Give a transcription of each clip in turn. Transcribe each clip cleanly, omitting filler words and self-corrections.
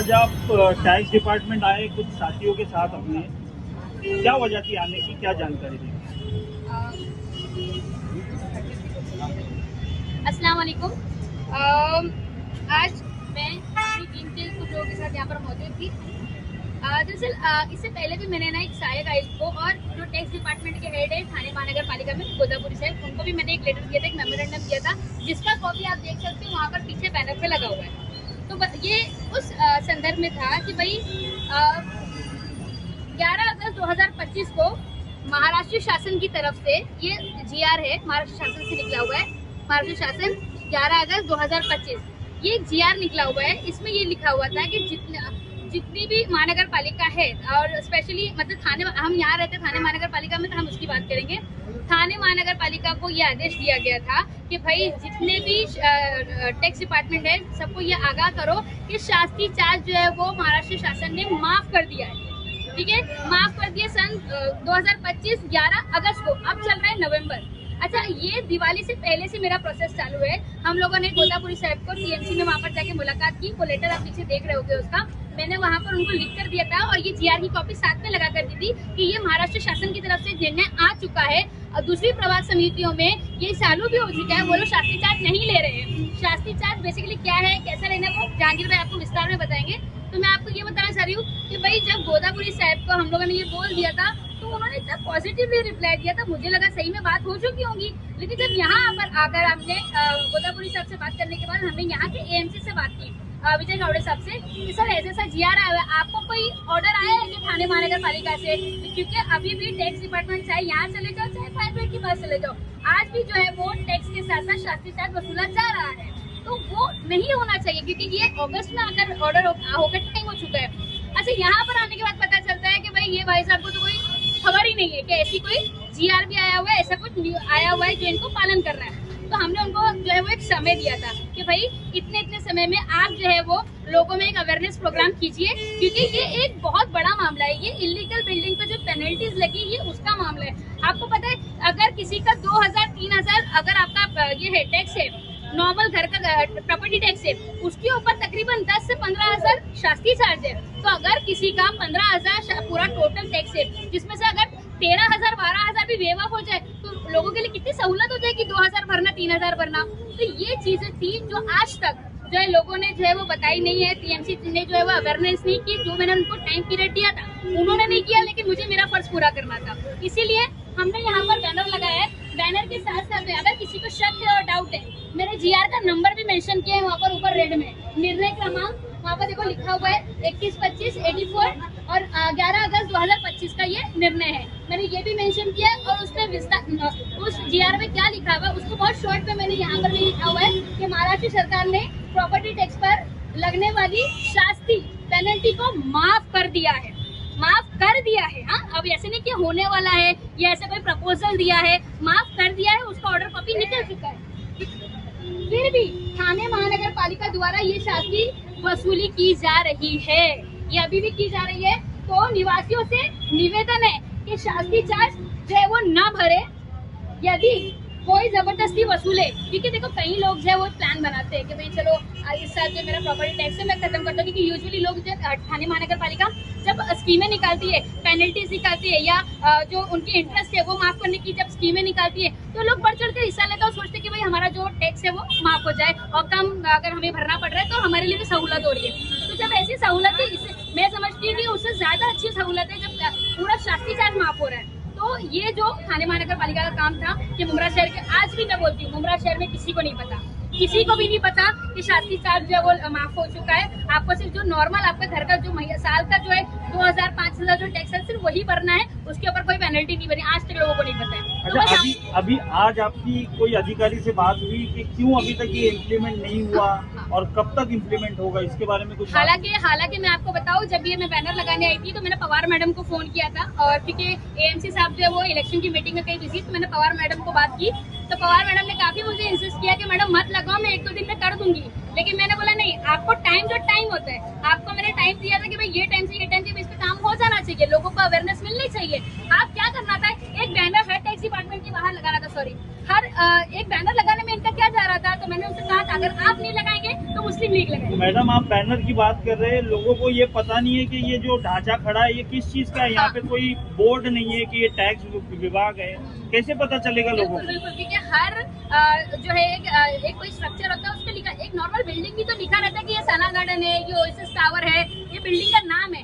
आज आप tax department आए कुछ साथियों के साथ अपने, क्या वजह थी आने की, क्या जानकारी दी? अस्सलाम वालेकुम। आज मैं अपनी टीम के कुछ लोगों के साथ यहाँ पर मौजूद थी। दरअसल इससे पहले भी मैंने ना एक सहायक आयुक्त को और जो टैक्स डिपार्टमेंट के हेड है थाने महानगर पालिका में गोदापुरी साहब, उनको भी मैंने एक लेटर दिया था, एक मेमोरेंडम दिया था, जिसका कॉपी आप देख सकते हो वहाँ पर पीछे बैनर पे लगा हुआ है। तो ये उस संदर्भ में था कि भाई 11 अगस्त 2025 को महाराष्ट्र शासन की तरफ से ये GR है, महाराष्ट्र शासन से निकला हुआ है, महाराष्ट्र शासन 11 अगस्त 2025 ये GR निकला हुआ है। इसमें ये लिखा हुआ था कि जितनी भी महानगर पालिका है और स्पेशली मतलब थाने, हम यहाँ रहते थाने महानगर पालिका में, तो हम उसकी बात करेंगे। थाने महानगर पालिका को ये आदेश दिया गया था कि भाई जितने भी टैक्स डिपार्टमेंट है सबको ये आगाह करो कि शास्त्री चार्ज जो है वो महाराष्ट्र शासन ने माफ कर दिया है। ठीक है, माफ कर दिया सन 2025 11 अगस्त को, अब चल रहा है नवंबर। अच्छा, ये दिवाली से पहले से मेरा प्रोसेस चालू है। हम लोगों ने गोदापुरी साहब को TMC में वहाँ पर जाके मुलाकात की, वो लेटर आप पीछे देख रहे होगे उसका, मैंने वहाँ पर उनको लिख कर दिया था और ये GR की कॉपी साथ में लगा कर दी थी कि ये महाराष्ट्र शासन की तरफ से निर्णय आ चुका है और दूसरी प्रभाग समितियों में ये चालू भी हो चुका है, वो लोग शास्त्री चार्ज नहीं ले रहे हैं। शास्त्री चार्ज बेसिकली क्या है, कैसा लेना है, वो जहांगीर भाई आपको विस्तार में बताएंगे। तो मैं आपको ये बताना चाह रही हूँ कि भाई जब गोदापुरी साहब को हम लोगों ने ये बोल दिया था तो उन्होंने इतना पॉजिटिवली रिप्लाई दिया था, मुझे लगा सही में बात हो चुकी होगी। लेकिन जब यहाँ पर आकर हमने गोदापुरी साहब से बात करने के बाद हमने यहाँ के AMC से बात की, विजय गावड़े साहब से, कि सर ऐसा GR आया है, आपको कोई ऑर्डर आया है कि थाने महानगर पालिका से? क्योंकि अभी भी टैक्स डिपार्टमेंट चाहे यहाँ चले जाओ चाहे फायर ब्रिगेड के पास चले जाओ, आज भी जो है वो टैक्स के साथ साथ शास्त्री चार्ज वसूला जा रहा है। तो वो नहीं होना चाहिए क्योंकि ये अगस्त में आकर ऑर्डर होकर टाइम हो चुका है। अच्छा, यहाँ पर आने के बाद पता चलता है कि भाई ये भाई साहब को तो कोई खबर ही नहीं है कि ऐसी कोई GR भी आया हुआ है, ऐसा कुछ आया हुआ है जो इनको पालन कर रहा है। तो हमने उनको जो है वो एक समय दिया था कि भाई इतने समय में आप जो है वो लोगों में एक अवेयरनेस प्रोग्राम कीजिए, क्योंकि ये एक बहुत बड़ा मामला है। ये इलीगल बिल्डिंग पे जो पेनल्टीज लगी ये उसका मामला है। आपको पता है अगर किसी का 2000-3000 अगर आपका ये है टैक्स है, नॉर्मल घर का प्रॉपर्टी टैक्स है, उसके ऊपर तकरीबन 10 से 15,000 शास्त्री चार्ज है। तो अगर किसी का 15,000 पूरा टोटल टैक्स है, जिसमें से अगर 13,000-12,000 भी वेव ऑफ हो जाए तो लोगों के लिए कितनी सहूलत हो जाएगी, 2,000 भरना, 3,000 भरना। तो ये चीजें थी जो आज तक जो है लोगों ने जो है वो बताई नहीं है, TMC ने जो है वो अवेयरनेस नहीं की। जो मैंने उनको टाइम पीरियड दिया था उन्होंने नहीं किया, लेकिन मुझे मेरा फर्ज पूरा करना था, इसीलिए हमने यहाँ पर बैनर लगाया है। बैनर के साथ साथ अगर किसी को शक है और डाउट है, मेरे GR का नंबर भी मेंशन किया है वहाँ पर ऊपर रेड में, निर्णय क्रमांक वहाँ पर देखो लिखा हुआ है 2125/84 और 11 अगस्त 2025 का ये निर्णय है। मैंने ये भी मेंशन किया है और उसमें विस्तार उस GR में क्या लिखा हुआ है उसको बहुत शॉर्ट में मैंने यहाँ पर भी लिखा हुआ है कि महाराष्ट्र सरकार ने प्रॉपर्टी टैक्स पर लगने वाली शास्त्री पेनल्टी को माफ कर दिया है, माफ कर दिया है। हाँ, अब ऐसे नहीं कि होने वाला है या ऐसा कोई प्रपोजल दिया है, माफ कर दिया है, उसका ऑर्डर कॉपी निकल चुका है। फिर भी थाने महानगर पालिका द्वारा ये शास्त्री वसूली की जा रही है, ये अभी भी की जा रही है। तो निवासियों से निवेदन है कि शास्त्री चार्ज जो है वो न भरे, यदि कोई जबरदस्ती वसूले, क्योंकि देखो कई लोग जो है वो प्लान बनाते हैं कि भाई चलो इस साल जो मेरा प्रॉपर्टी टैक्स है मैं खत्म करता हूँ, क्योंकि यूजुअली लोग जो थाने महानगर पालिका जब स्कीमें निकालती है, पेनल्टीज निकालती है या जो उनकी इंटरेस्ट है वो माफ करने की जब स्कीमें निकालती है तो लोग बढ़ चढ़ कर हिस्सा लेते हैं और सोचते कि भाई हमारा जो टैक्स है वो माफ हो जाए और कम अगर हमें भरना पड़ रहा है तो हमारे लिए भी सहूलत हो रही है। तो जब ऐसी सहूलत है, इससे मैं समझती हूँ कि उससे ज्यादा अच्छी सहूलत है जब पूरा शास्त्री चार्ज माफ हो रहा है। तो ये जो थाने महानगर पालिका का काम था कि मुमरा शहर के, आज भी मैं बोलती हूँ मुमरा शहर में किसी को नहीं पता, किसी को भी नहीं पता कि शास्त्री चार्ज जो है वो माफ हो चुका है। आपको सिर्फ जो नॉर्मल आपका घर का जो साल का जो है 2,000-5,000 जो टैक्स है सिर्फ वही भरना है, उसके ऊपर कोई पेनल्टी नहीं बनी, आज तक लोगों को नहीं पता है। अच्छा, अभी आज आपकी कोई अधिकारी से बात हुई कि क्यों अभी तक ये इम्प्लीमेंट नहीं हुआ और कब तक इम्प्लीमेंट होगा, इसके बारे में कुछ? हालांकि मैं आपको बताऊं, जब ये मैं बैनर लगाने आई थी तो मैंने पवार मैडम को फोन किया था और क्योंकि AMC साहब जो है वो इलेक्शन की मीटिंग में कहीं बिजी, तो मैंने पवार मैडम को बात की तो पवार मैडम ने काफी मुझे इंसिस्ट किया कि मैडम मत लगाओ, मैं 1-2 दिन में कर दूंगी। लेकिन मैंने बोला नहीं, आपको टाइम होता है, आपको मैंने टाइम दिया था कि भाई ये टाइम से ये टाइम के बीच में काम हो जाना चाहिए, लोगों को अवेयरनेस मिलनी चाहिए। आप क्या करना था, एक बैनर हर टैक्स डिपार्टमेंट के बाहर लगाना था, सॉरी हर एक बैनर लगाने में इनका क्या जा रहा था, तो मैंने उनसे कहा था अगर आप नहीं लगाएंगे तो मुस्लिम लीग लगाएंगे। मैडम आप बैनर की बात कर रहे हैं, लोगों को ये पता नहीं है कि ये जो ढांचा खड़ा है ये किस चीज का है। यहाँ पे कोई बोर्ड नहीं है कि ये टैक्स विभाग है, कैसे पता चलेगा लोगों को? बिल्कुल, क्योंकि हर जो है एक कोई स्ट्रक्चर होता है उस पर लिखा, एक नॉर्मल बिल्डिंग भी तो लिखा रहता है कि ये सना गार्डन है, ये ओएसिस टावर है, ये बिल्डिंग का नाम है।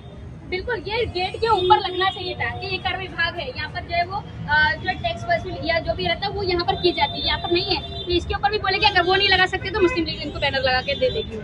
बिल्कुल ये गेट के ऊपर लगना चाहिए था कि ये कर विभाग है, यहाँ पर जो है वो जो टैक्स वसूल या जो भी रहता है वो यहाँ पर की जाती है, यहाँ पर नहीं है। तो इसके ऊपर भी बोले कि अगर वो नहीं लगा सकते तो मुस्लिम लीग इनको बैनर लगा के दे देगी।